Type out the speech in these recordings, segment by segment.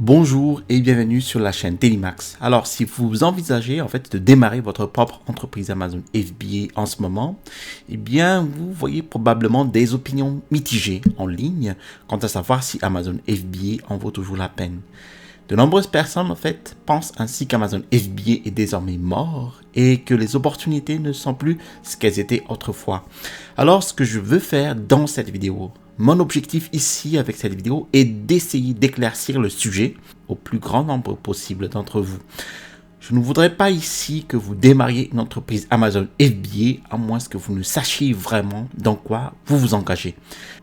Bonjour et bienvenue sur la chaîne Télémax. Alors, si vous envisagez en fait de démarrer votre propre entreprise Amazon FBA en ce moment, eh bien, vous voyez probablement des opinions mitigées en ligne quant à savoir si Amazon FBA en vaut toujours la peine. De nombreuses personnes en fait pensent ainsi qu'Amazon FBA est désormais mort et que les opportunités ne sont plus ce qu'elles étaient autrefois. Alors, ce que je veux faire dans cette vidéo, mon objectif ici avec cette vidéo est d'essayer d'éclaircir le sujet au plus grand nombre possible d'entre vous. Je ne voudrais pas ici que vous démarriez une entreprise Amazon FBA à moins que vous ne sachiez vraiment dans quoi vous vous engagez.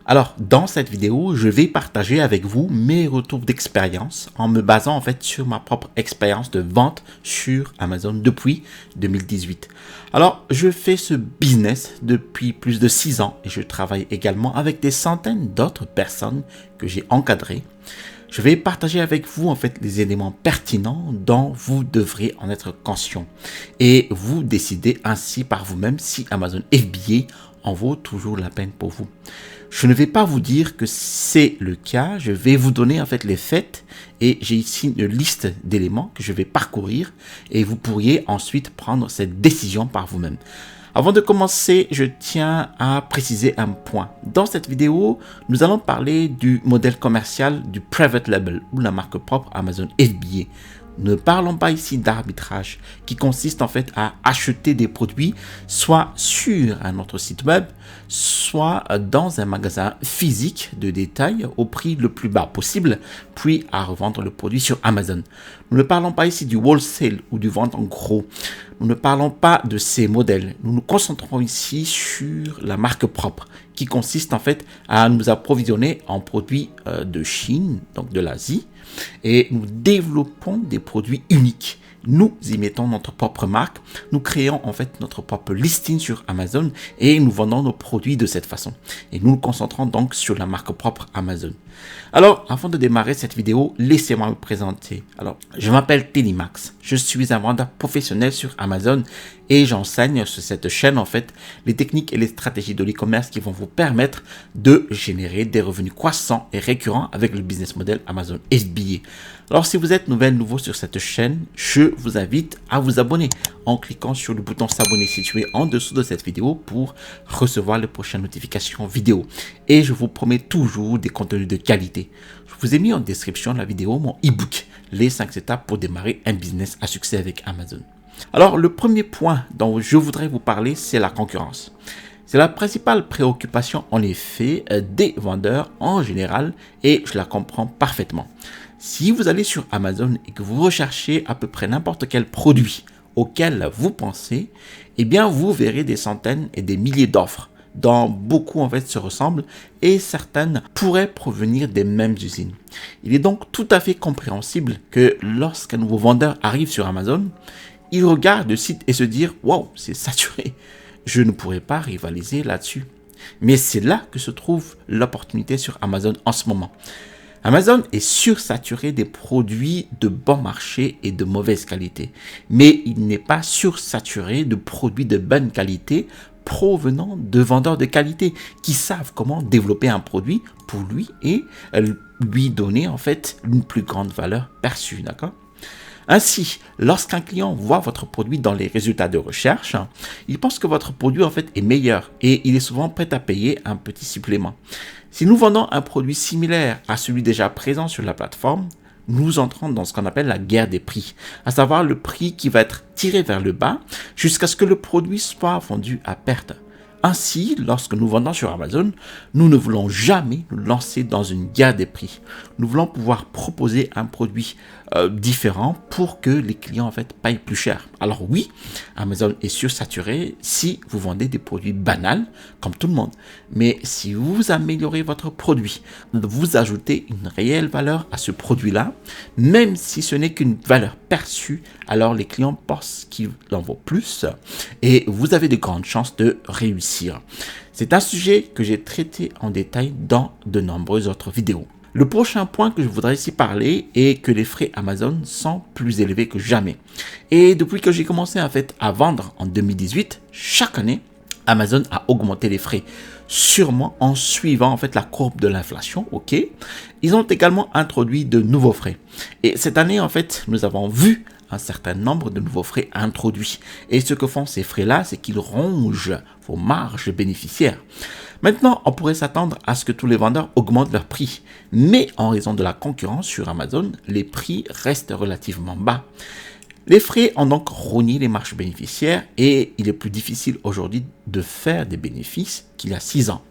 Alors, dans cette vidéo, je vais partager avec vous mes retours d'expérience en me basant en fait sur ma propre expérience de vente sur Amazon depuis 2018. Alors, je fais ce business depuis plus de 6 ans et je travaille également avec des centaines d'autres personnes que j'ai encadrées. Je vais partager avec vous en fait les éléments pertinents dont vous devrez en être conscient et vous décider ainsi par vous-même si Amazon FBA en vaut toujours la peine pour vous. Je ne vais pas vous dire que c'est le cas, je vais vous donner en fait les faits et j'ai ici une liste d'éléments que je vais parcourir et vous pourriez ensuite prendre cette décision par vous-même. Avant de commencer, je tiens à préciser un point. Dans cette vidéo, nous allons parler du modèle commercial du private label ou la marque propre Amazon FBA. Ne parlons pas ici d'arbitrage qui consiste en fait à acheter des produits soit sur un autre site web, soit dans un magasin physique de détail au prix le plus bas possible, puis à revendre le produit sur Amazon. Nous ne parlons pas ici du wholesale ou du vente en gros. Nous ne parlons pas de ces modèles. Nous nous concentrons ici sur la marque propre qui consiste en fait à nous approvisionner en produits de Chine, donc de l'Asie, et nous développons des produits uniques. Nous y mettons notre propre marque, nous créons en fait notre propre listing sur Amazon et nous vendons nos produits de cette façon. Et nous nous concentrons donc sur la marque propre Amazon. Alors, avant de démarrer cette vidéo, laissez-moi me présenter. Alors, je m'appelle Télémax, je suis un vendeur professionnel sur Amazon et j'enseigne sur cette chaîne en fait les techniques et les stratégies de l'e-commerce qui vont vous permettre de générer des revenus croissants et récurrents avec le business model Amazon FBA. Alors, si vous êtes nouveau sur cette chaîne, je vous invite à vous abonner en cliquant sur le bouton s'abonner situé en dessous de cette vidéo pour recevoir les prochaines notifications vidéo. Et je vous promets toujours des contenus de qualité. Je vous ai mis en description de la vidéo mon e-book, les 5 étapes pour démarrer un business à succès avec Amazon. Alors, le premier point dont je voudrais vous parler, c'est la concurrence. C'est la principale préoccupation en effet des vendeurs en général et je la comprends parfaitement. Si vous allez sur Amazon et que vous recherchez à peu près n'importe quel produit auquel vous pensez, eh bien vous verrez des centaines et des milliers d'offres dont beaucoup en fait se ressemblent et certaines pourraient provenir des mêmes usines. Il est donc tout à fait compréhensible que lorsqu'un nouveau vendeur arrive sur Amazon, il regarde le site et se dit « Wow, c'est saturé, je ne pourrais pas rivaliser là-dessus ». Mais c'est là que se trouve l'opportunité sur Amazon en ce moment. Amazon est sursaturé des produits de bon marché et de mauvaise qualité, mais il n'est pas sursaturé de produits de bonne qualité provenant de vendeurs de qualité qui savent comment développer un produit pour lui et lui donner en fait une plus grande valeur perçue, d'accord ? Ainsi, lorsqu'un client voit votre produit dans les résultats de recherche, il pense que votre produit en fait est meilleur et il est souvent prêt à payer un petit supplément. Si nous vendons un produit similaire à celui déjà présent sur la plateforme, nous entrons dans ce qu'on appelle la guerre des prix, à savoir le prix qui va être tiré vers le bas jusqu'à ce que le produit soit vendu à perte. Ainsi, lorsque nous vendons sur Amazon, nous ne voulons jamais nous lancer dans une guerre des prix. Nous voulons pouvoir proposer un produit différent pour que les clients en fait payent plus cher. Alors oui, Amazon est sursaturé si vous vendez des produits banals comme tout le monde. Mais si vous améliorez votre produit, vous ajoutez une réelle valeur à ce produit-là, même si ce n'est qu'une valeur perçue, alors les clients pensent qu'il en vaut plus et vous avez de grandes chances de réussir. C'est un sujet que j'ai traité en détail dans de nombreuses autres vidéos. Le prochain point que je voudrais ici parler est que les frais Amazon sont plus élevés que jamais. Et depuis que j'ai commencé en fait à vendre en 2018, chaque année, Amazon a augmenté les frais. sûrement en suivant en fait la courbe de l'inflation, ok. Ils ont également introduit de nouveaux frais. Et cette année, en fait, nous avons vu un certain nombre de nouveaux frais introduits. Et ce que font ces frais-là, c'est qu'ils rongent vos marges bénéficiaires. Maintenant, on pourrait s'attendre à ce que tous les vendeurs augmentent leurs prix. Mais en raison de la concurrence sur Amazon, les prix restent relativement bas. Les frais ont donc rogné les marges bénéficiaires et il est plus difficile aujourd'hui de faire des bénéfices qu'il y a 6 ans.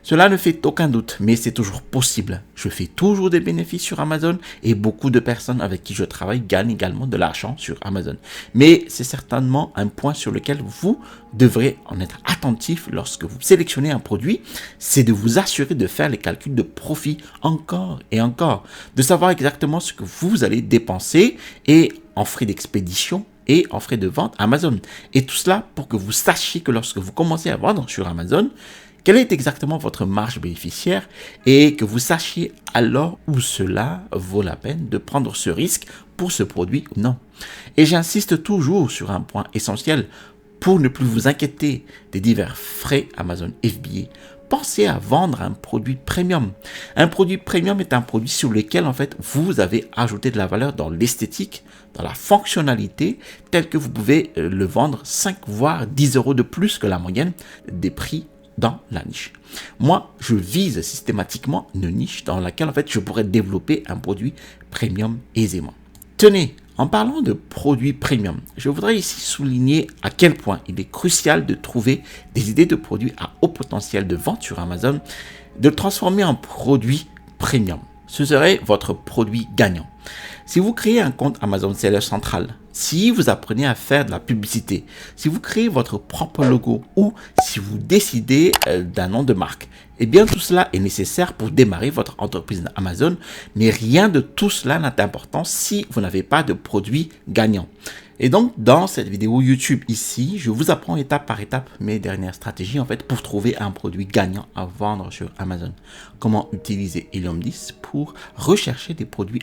Cela ne fait aucun doute, mais c'est toujours possible. Je fais toujours des bénéfices sur Amazon et beaucoup de personnes avec qui je travaille gagnent également de l'argent sur Amazon. Mais c'est certainement un point sur lequel vous devrez en être attentif lorsque vous sélectionnez un produit, c'est de vous assurer de faire les calculs de profit encore et encore, de savoir exactement ce que vous allez dépenser et en frais d'expédition et en frais de vente Amazon. Et tout cela pour que vous sachiez que lorsque vous commencez à vendre sur Amazon, quelle est exactement votre marge bénéficiaire et que vous sachiez alors où cela vaut la peine de prendre ce risque pour ce produit ou non. Et j'insiste toujours sur un point essentiel pour ne plus vous inquiéter des divers frais Amazon FBA. Pensez à vendre un produit premium. Un produit premium est un produit sur lequel en fait vous avez ajouté de la valeur dans l'esthétique, dans la fonctionnalité, tel que vous pouvez le vendre 5 voire 10 euros de plus que la moyenne des prix dans la niche. Moi, je vise systématiquement une niche dans laquelle en fait je pourrais développer un produit premium aisément. Tenez, en parlant de produits premium, je voudrais ici souligner à quel point il est crucial de trouver des idées de produits à haut potentiel de vente sur Amazon, de le transformer en produit premium. Ce serait votre produit gagnant. Si vous créez un compte Amazon Seller Central, si vous apprenez à faire de la publicité, si vous créez votre propre logo ou si vous décidez d'un nom de marque, eh bien tout cela est nécessaire pour démarrer votre entreprise Amazon, mais rien de tout cela n'a d'importance si vous n'avez pas de produit gagnant. Et donc, dans cette vidéo YouTube ici, je vous apprends étape par étape mes dernières stratégies en fait pour trouver un produit gagnant à vendre sur Amazon. Comment utiliser Helium 10 pour rechercher des produits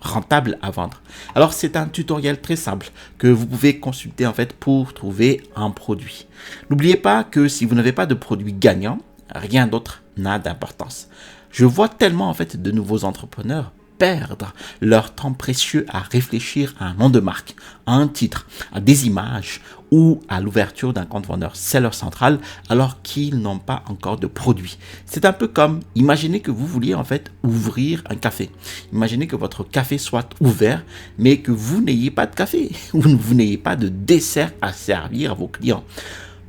rentables à vendre. Alors, c'est un tutoriel très simple que vous pouvez consulter en fait pour trouver un produit. N'oubliez pas que si vous n'avez pas de produit gagnant, rien d'autre n'a d'importance. Je vois tellement en fait de nouveaux entrepreneurs perdre leur temps précieux à réfléchir à un nom de marque, à un titre, à des images ou à l'ouverture d'un compte vendeur Seller Central alors qu'ils n'ont pas encore de produit. C'est un peu comme, imaginez que vous vouliez en fait ouvrir un café. Imaginez que votre café soit ouvert mais que vous n'ayez pas de café ou vous n'ayez pas de dessert à servir à vos clients.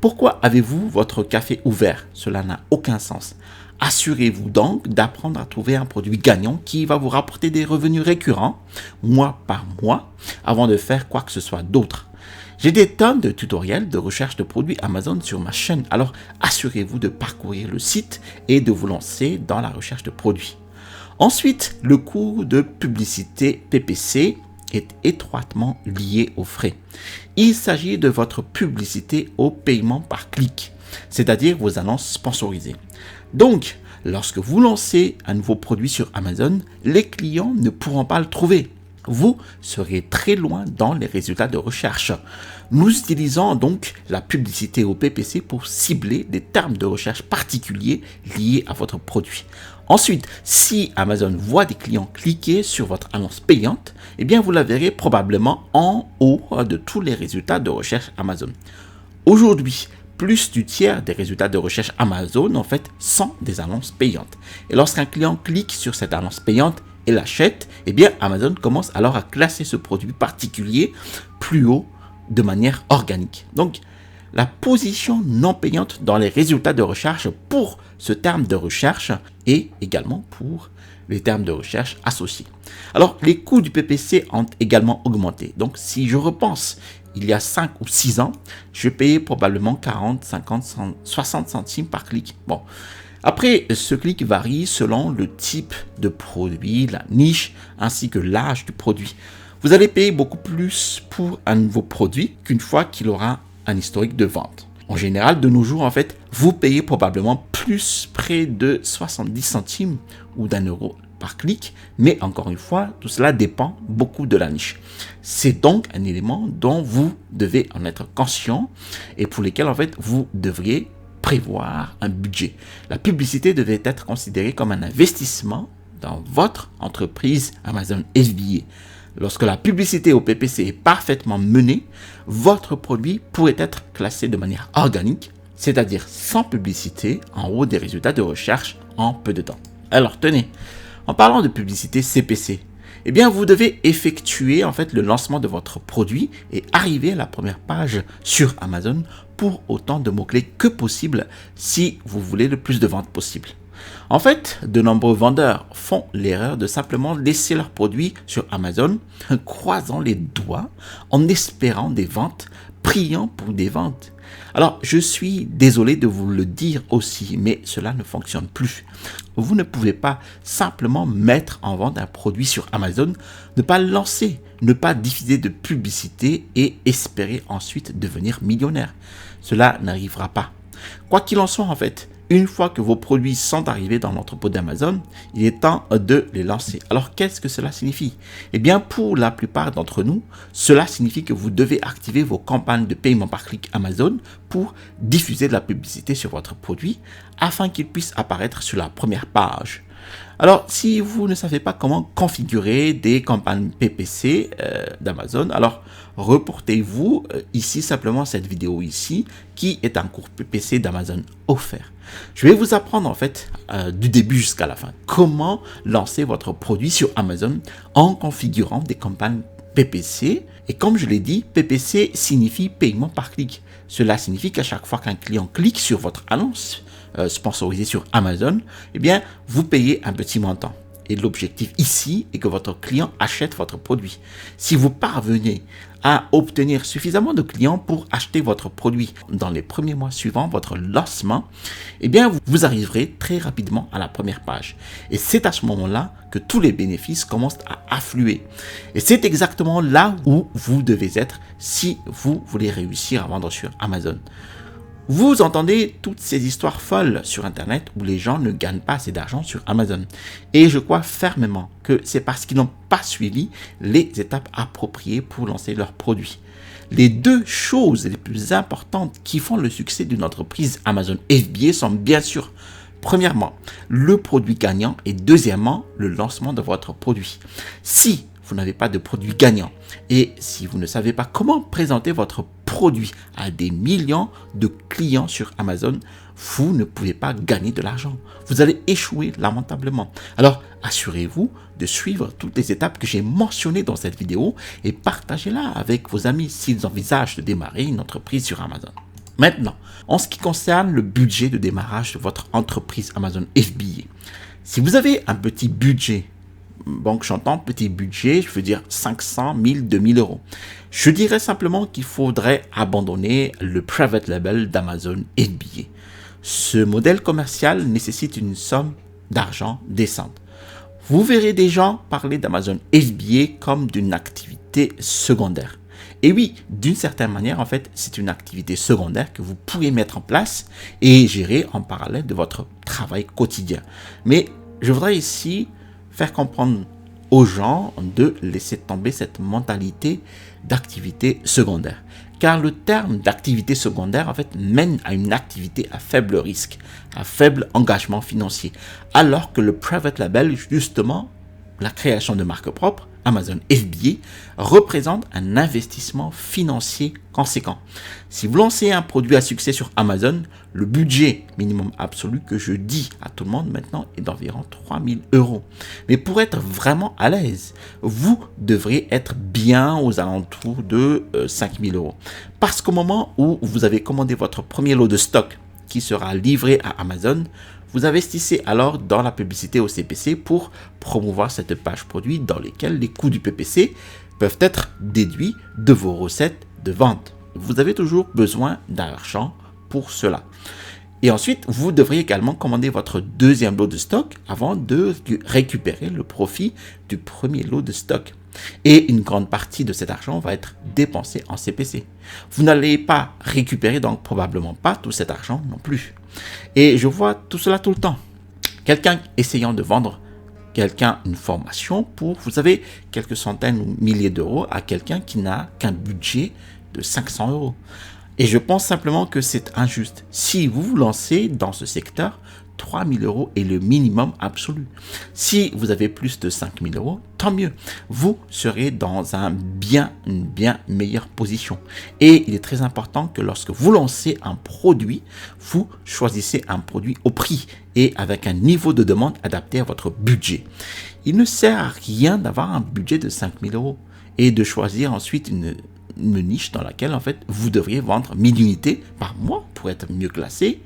Pourquoi avez-vous votre café ouvert? Cela n'a aucun sens. Assurez-vous donc d'apprendre à trouver un produit gagnant qui va vous rapporter des revenus récurrents, mois par mois, avant de faire quoi que ce soit d'autre. J'ai des tonnes de tutoriels de recherche de produits Amazon sur ma chaîne, alors assurez-vous de parcourir le site et de vous lancer dans la recherche de produits. Ensuite, le coût de publicité PPC est étroitement lié aux frais. Il s'agit de votre publicité au paiement par clic, c'est-à-dire vos annonces sponsorisées. Donc, lorsque vous lancez un nouveau produit sur Amazon, les clients ne pourront pas le trouver. Vous serez très loin dans les résultats de recherche. Nous utilisons donc la publicité au PPC pour cibler des termes de recherche particuliers liés à votre produit. Ensuite, si Amazon voit des clients cliquer sur votre annonce payante, eh bien vous la verrez probablement en haut de tous les résultats de recherche Amazon. Aujourd'hui, plus du tiers des résultats de recherche Amazon en fait sont des annonces payantes. Et lorsqu'un client clique sur cette annonce payante et l'achète, eh bien Amazon commence alors à classer ce produit particulier plus haut de manière organique. Donc la position non payante dans les résultats de recherche pour ce terme de recherche et également pour les termes de recherche associés. Alors les coûts du PPC ont également augmenté. Donc si je repense il y a 5 ou 6 ans, je payais probablement 40, 50, 60 centimes par clic. Bon, après, ce clic varie selon le type de produit, la niche, ainsi que l'âge du produit. Vous allez payer beaucoup plus pour un nouveau produit qu'une fois qu'il aura un historique de vente. En général, de nos jours, en fait, vous payez probablement plus, près de 70 centimes ou d'1 euro par clic, mais encore une fois, tout cela dépend beaucoup de la niche. C'est donc un élément dont vous devez en être conscient et pour lesquels en fait vous devriez prévoir un budget. La publicité devait être considérée comme un investissement dans votre entreprise Amazon FBA. Lorsque la publicité au PPC est parfaitement menée, votre produit pourrait être classé de manière organique, c'est-à-dire sans publicité, en haut des résultats de recherche en peu de temps. Alors tenez, en parlant de publicité CPC, eh bien vous devez effectuer en fait le lancement de votre produit et arriver à la première page sur Amazon pour autant de mots-clés que possible si vous voulez le plus de ventes possible. En fait, de nombreux vendeurs font l'erreur de simplement laisser leurs produits sur Amazon, croisant les doigts, en espérant des ventes, priant pour des ventes. Alors, je suis désolé de vous le dire aussi, mais cela ne fonctionne plus. Vous ne pouvez pas simplement mettre en vente un produit sur Amazon, ne pas le lancer, ne pas diffuser de publicité et espérer ensuite devenir millionnaire. Cela n'arrivera pas. Quoi qu'il en soit, en fait, une fois que vos produits sont arrivés dans l'entrepôt d'Amazon, il est temps de les lancer. Alors, qu'est-ce que cela signifie? Eh bien, pour la plupart d'entre nous, cela signifie que vous devez activer vos campagnes de paiement par clic Amazon pour diffuser de la publicité sur votre produit afin qu'il puisse apparaître sur la première page. Alors, si vous ne savez pas comment configurer des campagnes PPC d'Amazon, alors reportez-vous ici simplement cette vidéo ici qui est un cours PPC d'Amazon offert. Je vais vous apprendre en fait du début jusqu'à la fin comment lancer votre produit sur Amazon en configurant des campagnes PPC. Et comme je l'ai dit, PPC signifie paiement par clic. Cela signifie qu'à chaque fois qu'un client clique sur votre annonce sponsorisée sur Amazon, eh bien, vous payez un petit montant. Et l'objectif ici est que votre client achète votre produit. Si vous parvenez à obtenir suffisamment de clients pour acheter votre produit dans les premiers mois suivant votre lancement, eh bien, vous arriverez très rapidement à la première page. Et c'est à ce moment-là que tous les bénéfices commencent à affluer. Et c'est exactement là où vous devez être si vous voulez réussir à vendre sur Amazon. Vous entendez toutes ces histoires folles sur Internet où les gens ne gagnent pas assez d'argent sur Amazon. Et je crois fermement que c'est parce qu'ils n'ont pas suivi les étapes appropriées pour lancer leurs produits. Les deux choses les plus importantes qui font le succès d'une entreprise Amazon FBA sont bien sûr, premièrement, le produit gagnant et deuxièmement, le lancement de votre produit. Si vous n'avez pas de produit gagnant et si vous ne savez pas comment présenter votre produit à des millions de clients sur Amazon, vous ne pouvez pas gagner de l'argent. Vous allez échouer lamentablement. Alors, assurez-vous de suivre toutes les étapes que j'ai mentionnées dans cette vidéo et partagez-la avec vos amis s'ils envisagent de démarrer une entreprise sur Amazon. Maintenant, en ce qui concerne le budget de démarrage de votre entreprise Amazon FBA, si vous avez un petit budget, donc j'entends petit budget, je veux dire 500, 1000, 2000 euros. Je dirais simplement qu'il faudrait abandonner le private label d'Amazon FBA. Ce modèle commercial nécessite une somme d'argent décente. Vous verrez des gens parler d'Amazon FBA comme d'une activité secondaire. Et oui, d'une certaine manière, en fait, c'est une activité secondaire que vous pouvez mettre en place et gérer en parallèle de votre travail quotidien. Mais je voudrais ici faire comprendre aux gens de laisser tomber cette mentalité d'activité secondaire. Car le terme d'activité secondaire, en fait, mène à une activité à faible risque, à faible engagement financier. Alors que le private label, justement, la création de marque propre, Amazon FBA, représente un investissement financier conséquent. Si vous lancez un produit à succès sur Amazon, le budget minimum absolu que je dis à tout le monde maintenant est d'environ 3000 euros. Mais pour être vraiment à l'aise, vous devrez être bien aux alentours de 5000 euros. Parce qu'au moment où vous avez commandé votre premier lot de stock qui sera livré à Amazon, vous investissez alors dans la publicité au CPC pour promouvoir cette page produit dans laquelle les coûts du PPC peuvent être déduits de vos recettes de vente. Vous avez toujours besoin d'argent pour cela. Et ensuite, vous devrez également commander votre deuxième lot de stock avant de récupérer le profit du premier lot de stock. Et une grande partie de cet argent va être dépensé en CPC. Vous n'allez pas récupérer donc probablement pas tout cet argent non plus. Et je vois tout cela tout le temps. Quelqu'un essayant de vendre quelqu'un une formation pour, vous savez, quelques centaines ou milliers d'euros à quelqu'un qui n'a qu'un budget de 500 euros. Et je pense simplement que c'est injuste. Si vous vous lancez dans ce secteur, 3 000 € est le minimum absolu. Si vous avez plus de 5 000 €, tant mieux. Vous serez dans une bien meilleure position. Et il est très important que lorsque vous lancez un produit, vous choisissez un produit au prix et avec un niveau de demande adapté à votre budget. Il ne sert à rien d'avoir un budget de 5 000 € et de choisir ensuite une niche dans laquelle en fait vous devriez vendre 1000 unités par mois pour être mieux classé,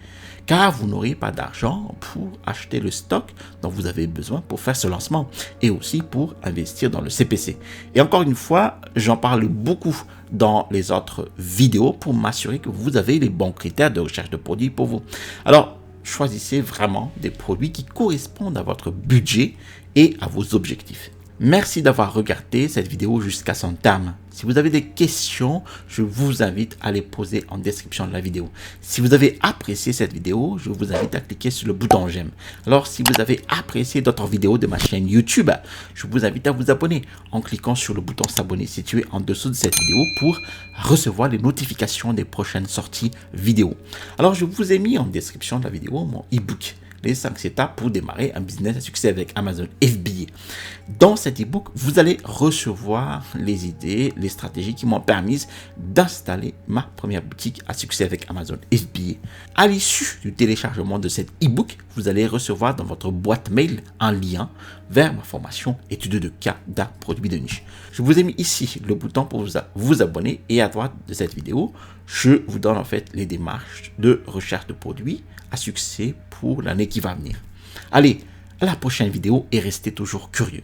car vous n'aurez pas d'argent pour acheter le stock dont vous avez besoin pour faire ce lancement et aussi pour investir dans le CPC. Et encore une fois, j'en parle beaucoup dans les autres vidéos pour m'assurer que vous avez les bons critères de recherche de produits pour vous. Alors, choisissez vraiment des produits qui correspondent à votre budget et à vos objectifs. Merci d'avoir regardé cette vidéo jusqu'à son terme. Si vous avez des questions, je vous invite à les poser en description de la vidéo. Si vous avez apprécié cette vidéo, je vous invite à cliquer sur le bouton j'aime. Alors, si vous avez apprécié d'autres vidéos de ma chaîne YouTube, je vous invite à vous abonner en cliquant sur le bouton s'abonner situé en dessous de cette vidéo pour recevoir les notifications des prochaines sorties vidéo. Alors, je vous ai mis en description de la vidéo mon e-book. Les 5 étapes pour démarrer un business à succès avec Amazon FBA. Dans cet e-book, vous allez recevoir les idées, les stratégies qui m'ont permis d'installer ma première boutique à succès avec Amazon FBA. À l'issue du téléchargement de cet e-book, vous allez recevoir dans votre boîte mail un lien vers ma formation étude de cas d'un produit de niche. Je vous ai mis ici le bouton pour vous abonner et à droite de cette vidéo, je vous donne en fait les démarches de recherche de produits à succès pour l'année qui va venir. Allez, à la prochaine vidéo et restez toujours curieux.